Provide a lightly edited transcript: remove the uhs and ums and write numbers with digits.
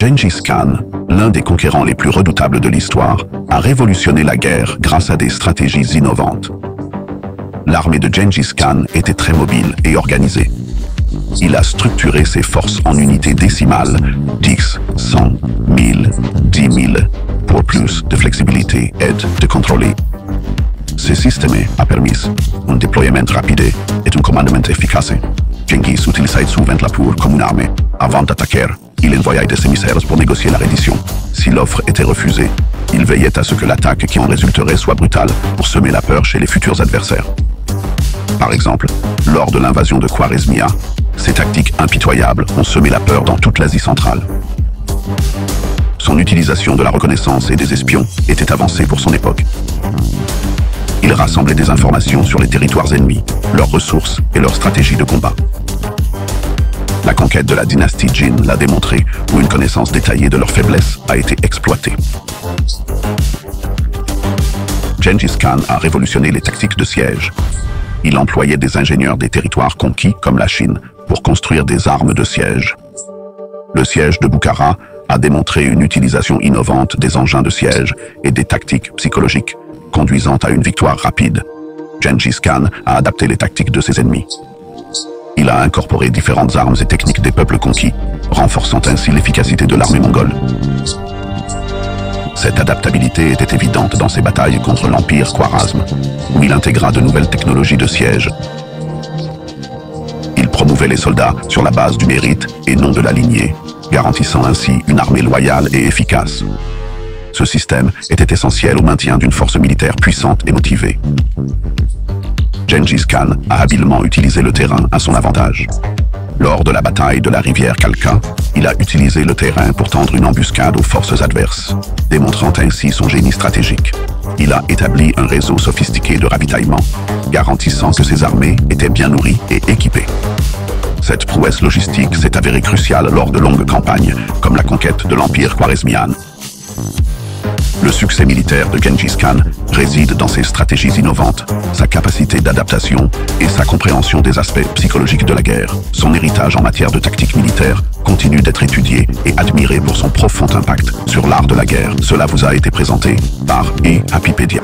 Gengis Khan, l'un des conquérants les plus redoutables de l'histoire, a révolutionné la guerre grâce à des stratégies innovantes. L'armée de Gengis Khan était très mobile et organisée. Il a structuré ses forces en unités décimales, 10, 100, 1000, 10 000, pour plus de flexibilité et de contrôler. Ce système a permis un déploiement rapide et un commandement efficace. Gengis utilisait souvent la peur comme une armée. Avant d'attaquer, il envoyait des émissaires pour négocier la reddition. Si l'offre était refusée, il veillait à ce que l'attaque qui en résulterait soit brutale pour semer la peur chez les futurs adversaires. Par exemple, lors de l'invasion de Khwarezmia, ces tactiques impitoyables ont semé la peur dans toute l'Asie centrale. Son utilisation de la reconnaissance et des espions était avancée pour son époque. Il rassemblait des informations sur les territoires ennemis, leurs ressources et leurs stratégies de combat. La conquête de la dynastie Jin l'a démontré, où une connaissance détaillée de leurs faiblesses a été exploitée. Gengis Khan a révolutionné les tactiques de siège. Il employait des ingénieurs des territoires conquis, comme la Chine, pour construire des armes de siège. Le siège de Bukhara a démontré une utilisation innovante des engins de siège et des tactiques psychologiques, conduisant à une victoire rapide. Gengis Khan a adapté les tactiques de ses ennemis. Il a incorporé différentes armes et techniques des peuples conquis, renforçant ainsi l'efficacité de l'armée mongole. Cette adaptabilité était évidente dans ses batailles contre l'Empire Khwarezm, où il intégra de nouvelles technologies de siège. Il promouvait les soldats sur la base du mérite et non de la lignée, garantissant ainsi une armée loyale et efficace. Ce système était essentiel au maintien d'une force militaire puissante et motivée. Gengis Khan a habilement utilisé le terrain à son avantage. Lors de la bataille de la rivière Khalkha, il a utilisé le terrain pour tendre une embuscade aux forces adverses, démontrant ainsi son génie stratégique. Il a établi un réseau sophistiqué de ravitaillement, garantissant que ses armées étaient bien nourries et équipées. Cette prouesse logistique s'est avérée cruciale lors de longues campagnes, comme la conquête de l'Empire Khwarezmian. Le succès militaire de Gengis Khan réside dans ses stratégies innovantes, sa capacité d'adaptation et sa compréhension des aspects psychologiques de la guerre. Son héritage en matière de tactique militaire continue d'être étudié et admiré pour son profond impact sur l'art de la guerre. Cela vous a été présenté par Happypedia.